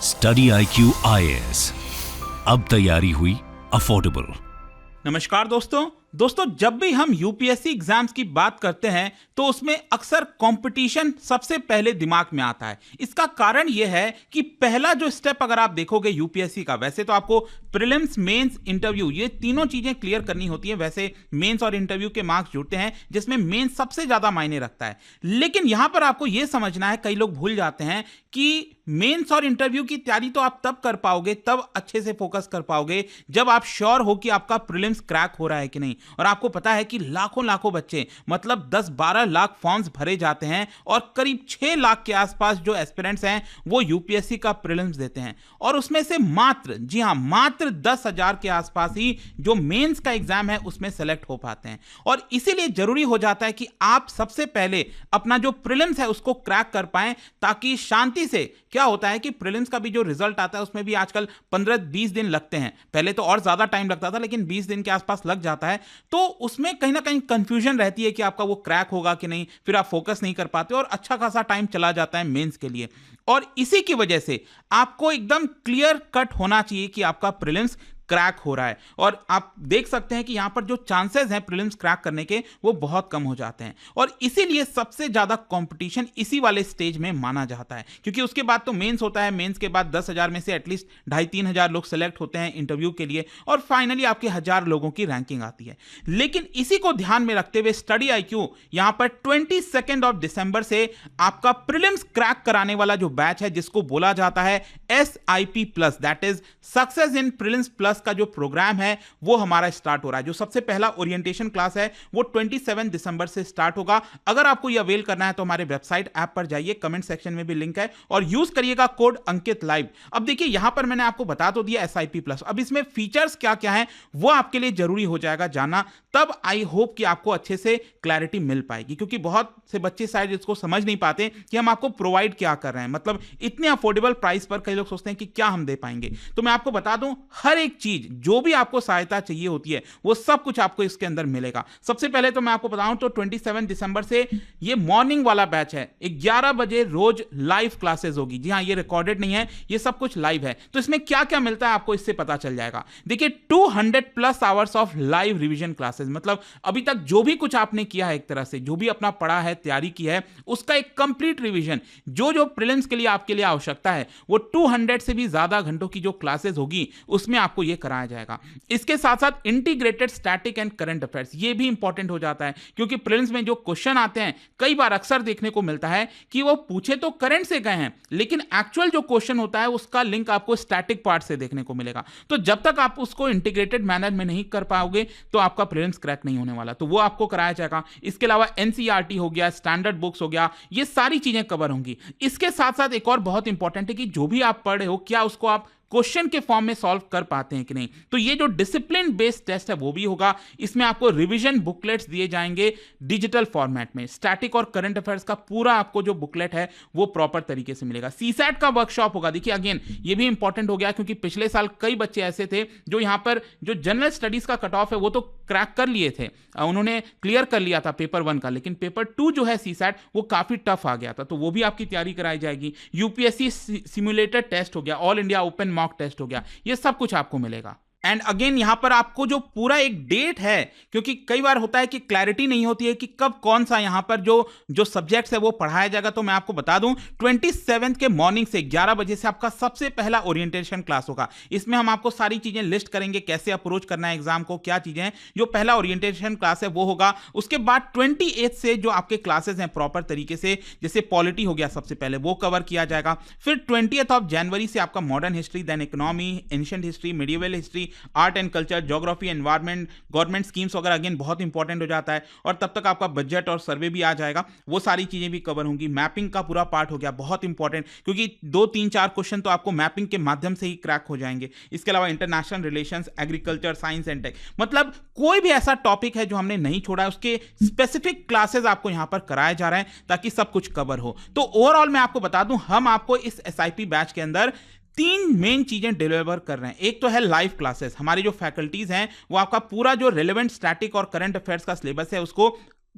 Study IQ IAS, अब तैयारी हुई अफोर्डेबल। नमस्कार दोस्तों, जब भी हम यूपीएससी एग्जाम्स की बात करते हैं तो उसमें अक्सर कंपटीशन सबसे पहले दिमाग में आता है। इसका कारण यह है कि पहला जो स्टेप अगर आप देखोगे यूपीएससी का, वैसे तो आपको प्रीलिम्स, मेंस, इंटरव्यू, ये तीनों चीजें क्लियर करनी होती है। वैसे मेंस और इंटरव्यू के मार्क्स जुड़ते हैं, जिसमें मेंस सबसे ज्यादा मायने रखता है। लेकिन यहां पर आपको यह समझना है, कई लोग भूल जाते हैं कि मेंस और इंटरव्यू की तैयारी तो आप तब कर पाओगे, तब अच्छे से फोकस कर पाओगे जब आप श्योर हो कि आपका प्रीलिम्स क्रैक हो रहा है कि नहीं। और आपको पता है कि लाखों बच्चे, मतलब 10-12 लाख फॉर्म्स भरे जाते हैं और करीब 6 लाख के आसपास जो एस्पिरेंट्स हैं वो यूपीएससी का प्रीलिम्स देते हैं, और उसमें से मात्र 10,000 के आसपास ही जो मेंस का एग्जाम है उसमें सेलेक्ट हो पाते हैं। और इसीलिए जरूरी हो जाता है कि आप सबसे पहले अपना जो प्रीलिम्स है उसको क्रैक कर पाएं, ताकि शांति से, क्या होता है कि प्रीलिम्स का भी जो रिजल्ट आता है उसमें भी आजकल 15-20 दिन लगते हैं। पहले तो और ज्यादा टाइम लगता था, लेकिन 20 दिन के आसपास लग जाता है। तो उसमें कहीं ना कहीं कंफ्यूजन रहती है कि आपका वो क्रैक होगा कि नहीं, फिर आप फोकस नहीं कर पाते और अच्छा खासा टाइम चला जाता है मेंस के लिए। और इसी की वजह से आपको एकदम क्लियर कट होना चाहिए कि आपका प्रीलिम्स क्रैक हो रहा है। और आप देख सकते हैं कि यहां पर जो चांसेस हैं प्रीलिम्स क्रैक करने के, वो बहुत कम हो जाते हैं। और इसीलिए सबसे ज्यादा कंपटीशन इसी वाले स्टेज में माना जाता है, क्योंकि उसके बाद तो मेंस होता है। मेंस के बाद 10,000 में से एटलीस्ट 2,500-3,000 लोग सेलेक्ट होते हैं इंटरव्यू के लिए, और फाइनली आपके 1,000 लोगों की रैंकिंग आती है। लेकिन इसी को ध्यान में रखते हुए स्टडी IQ यहां पर 22 दिसंबर से आपका प्रीलिम्स क्रैक कराने वाला जो बैच है, जिसको बोला जाता है SIP plus, that is success in prelims plus का जो प्रोग्राम है वो हमारा स्टार्ट हो रहा है। जो सबसे पहला ओरिएंटेशन क्लास है वो 27 दिसंबर से स्टार्ट होगा। अगर आपको यह अवेल करना है तो हमारे वेबसाइट ऐप पर जाइए, कमेंट सेक्शन में भी लिंक है, और यूज करिएगा कोड अंकित लाइव। अब देखिए, यहां पर मैंने आपको बता तो दिया SIP प्लस। अब इसमें फीचर्स क्या क्या है वो आपके लिए जरूरी हो जाएगा जानना, तब आई होप कि आपको अच्छे से क्लैरिटी मिल पाएगी। क्योंकि बहुत से बच्चे शायद इसको समझ नहीं पाते कि हम आपको प्रोवाइड क्या कर रहे हैं, मतलब इतने अफोर्डेबल प्राइस पर कई लोग सोचते हैं कि क्या हम दे पाएंगे। तो मैं आपको बता दूं, हर एक चीज जो भी आपको सहायता चाहिए होती है वो सब कुछ आपको इसके अंदर मिलेगा। सबसे पहले तो मैं आपको बताऊं तो 27 दिसंबर से ये मॉर्निंग वाला बैच है। 11 बजे रोज लाइव क्लासेस होगी। जी हां, ये रिकॉर्डेड नहीं है, ये सब कुछ लाइव है। तो इसमें क्या क्या मिलता है आपको इससे पता चल जाएगा। देखिए, 200+ hours of live revision classes, मतलब अभी तक जो भी कुछ आपने किया है, एक तरह से जो भी अपना पढ़ा है, तैयारी की है, उसका एक कंप्लीट रिवीजन, जो प्रीलिम्स के लिए आपके लिए आवश्यकता है, वो 200 से भी ज्यादा घंटों की जो क्लासेस होगी उसमें आपको यह कराया जाएगा। इसके साथ साथ integrated static and current affairs, ये भी इंपॉर्टेंट हो जाता है, क्योंकि प्रीलिम्स में जो क्वेश्चन आते हैं कई बार अक्सर देखने को मिलता है कि वो पूछे तो करंट से गए हैं, लेकिन एक्चुअल जो क्वेश्चन होता है उसका लिंक आपको स्टैटिक पार्ट से देखने को मिलेगा। तो जब तक आप उसको इंटीग्रेटेड मैनर में नहीं कर पाओगे तो आपका प्रीलिम्स क्रैक नहीं होने वाला। तो वो आपको कराया जाएगा। इसके अलावा NCERT हो गया, स्टैंडर्ड बुक्स हो गया, ये सारी चीजें कवर होंगी। इसके साथ साथ एक और बहुत इंपॉर्टेंट है कि जो भी आप पढ़ रहे हो, क्या उसको आप क्वेश्चन के फॉर्म में सॉल्व कर पाते हैं कि नहीं। तो ये जो डिसिप्लिन बेस्ड टेस्ट है वो भी होगा। इसमें आपको रिवीजन बुकलेट्स दिए जाएंगे डिजिटल फॉर्मेट में। स्टैटिक और करंट अफेयर्स का पूरा आपको जो बुकलेट है वो प्रॉपर तरीके से मिलेगा। CSAT का वर्कशॉप होगा। देखिए, अगेन ये भी इंपॉर्टेंट हो गया, क्योंकि पिछले साल कई बच्चे ऐसे थे जो यहां पर जो जनरल स्टडीज का कट ऑफ है वो तो क्रैक कर लिए थे, उन्होंने क्लियर कर लिया था पेपर 1 का, लेकिन पेपर 2 जो है CSAT वो काफी टफ आ गया था। तो वो भी आपकी तैयारी कराई जाएगी। UPSC सिमुलेटेड टेस्ट हो गया, all India open mock test हो गया, ये सब कुछ आपको मिलेगा। एंड अगेन यहां पर आपको जो पूरा एक डेट है, क्योंकि कई बार होता है कि क्लैरिटी नहीं होती है कि कब कौन सा यहां पर जो सब्जेक्ट्स है वो पढ़ाया जाएगा। तो मैं आपको बता दूं, 27 के मॉर्निंग से 11 बजे से आपका सबसे पहला ओरिएंटेशन क्लास होगा। इसमें हम आपको सारी चीजें लिस्ट करेंगे, कैसे अप्रोच करना है एग्जाम को, क्या चीजें हैं। जो पहला ओरिएंटेशन क्लास है वो होगा। उसके बाद 28 से जो आपके क्लासेस हैं प्रॉपर तरीके से, जैसे पॉलिटी हो गया सबसे पहले, वो कवर किया जाएगा। फिर 20 जनवरी से आपका modern history, then economy, ancient history, medieval history, art and culture, geography, environment, government schemes वगैरह अगेन बहुत इंपॉर्टेंट हो जाता है। और तब तक आपका बजट और सर्वे भी आ जाएगा, वो सारी चीजें भी कवर होंगी। मैपिंग का पूरा पार्ट हो गया, बहुत इंपॉर्टेंट, क्योंकि 2, 3, 4 क्वेश्चन तो आपको मैपिंग के माध्यम से ही क्रैक हो जाएंगे। इसके अलावा international relations, agriculture, science and tech, मतलब कोई भी ऐसा टॉपिक है जो हमने नहीं छोड़ा है, उसके स्पेसिफिक क्लासेस आपको यहां पर कराए जा रहे हैं ताकि सब कुछ कवर हो। तो ओवरऑल मैं आपको बता दूं, हम आपको इस SIP बैच के अंदर 3 मेन चीजें डिलीवर कर रहे हैं। एक तो है लाइव क्लासेस, हमारी जो फैकल्टीज हैं वो आपका पूरा जो रेलेवेंट स्टैटिक और करंट अफेयर्स का सिलेबस है उसको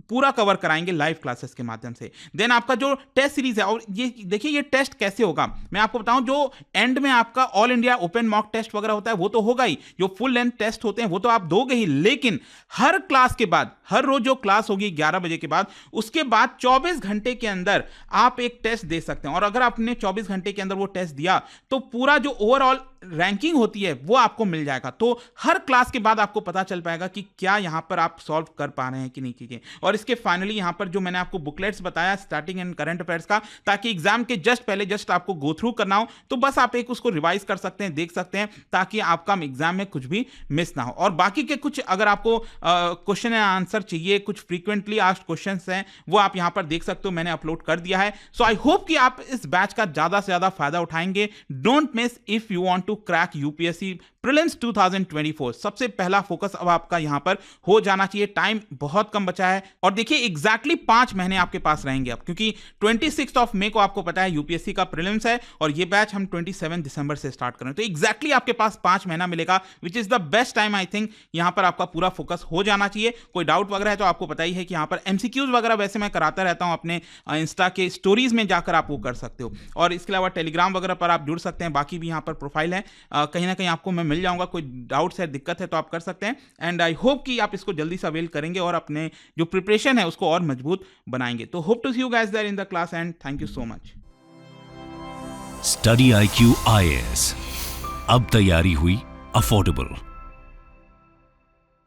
पूरा कवर कराएंगे लाइव क्लासेस के माध्यम से। देन आपका जो टेस्ट सीरीज है, और ये देखिए ये टेस्ट कैसे होगा मैं आपको बताऊं। जो एंड में आपका all India open mock test वगैरह होता है वो तो होगा ही, जो फुल लेंथ टेस्ट होते हैं वो तो आप दोगे ही, लेकिन हर क्लास के बाद, हर रोज जो क्लास होगी 11 बजे के बाद, उसके बाद 24 घंटे के अंदर आप एक टेस्ट दे सकते हैं। और अगर आपने 24 घंटे के अंदर वो टेस्ट दिया तो पूरा जो ओवरऑल रैंकिंग होती है वो आपको मिल जाएगा। तो हर क्लास के बाद आपको पता चल पाएगा कि क्या यहां पर आप सॉल्व कर पा रहे हैं कि नहीं चीजें। और इसके फाइनली यहां पर जो मैंने आपको बुकलेट्स बताया स्टार्टिंग एंड करंट अफेयर्स का, ताकि एग्जाम के जस्ट पहले जस्ट आपको गो थ्रू करना हो तो बस आप एक उसको रिवाइज कर सकते हैं, देख सकते हैं, ताकि आपका एग्जाम में कुछ भी मिस ना हो। और बाकी के कुछ अगर आपको क्वेश्चन एंड आंसर चाहिए, कुछ फ्रीक्वेंटली आस्क्ड क्वेश्चंस हैं, वो आप यहां पर देख सकते हो, मैंने अपलोड कर दिया है। सो आई होप कि आप इस बैच का ज्यादा से ज्यादा फायदा उठाएंगे। Don't miss if you want to crack UPSC prelims 2024। सबसे पहला फोकस अब आपका यहां पर हो जाना चाहिए। टाइम बहुत कम बचा है और देखिए एग्जैक्टली 5 महीने आपके पास रहेंगे अब, क्योंकि 26 मई को आपको पता है यूपीएससी का प्रीलिम्स है और ये बैच हम 27 दिसंबर से स्टार्ट कर रहे हैं। तो एग्जैक्टली आपके पास 5 महीना मिलेगा, which is the best time. I think यहां पर आपका पूरा फोकस हो जाना चाहिए। कोई डाउट वगैरह है तो आपको पता ही है कि यहां पर एमसीक्यूज वगैरह वैसे मैं कराता रहता हूं अपने इंस्टा के स्टोरीज में जाकर आप वो कर सकते हो। और इसके अलावा टेलीग्राम वगैरह पर आप जुड़ सकते हैं, बाकी भी यहां पर प्रोफाइल है, कहीं ना कहीं आपको मैं मिल जाऊंगा। कोई डाउट्स है, दिक्कत है तो आप कर सकते हैं। एंड आई होप कि आप इसको जल्दी से अवेल करेंगे और अपने जो प्रिपरेशन है उसको और मजबूत बनाएंगे। तो hope to see you guys there in the class and thank you so much. Study IQ IAS, अब तैयारी हुई अफोर्डेबल।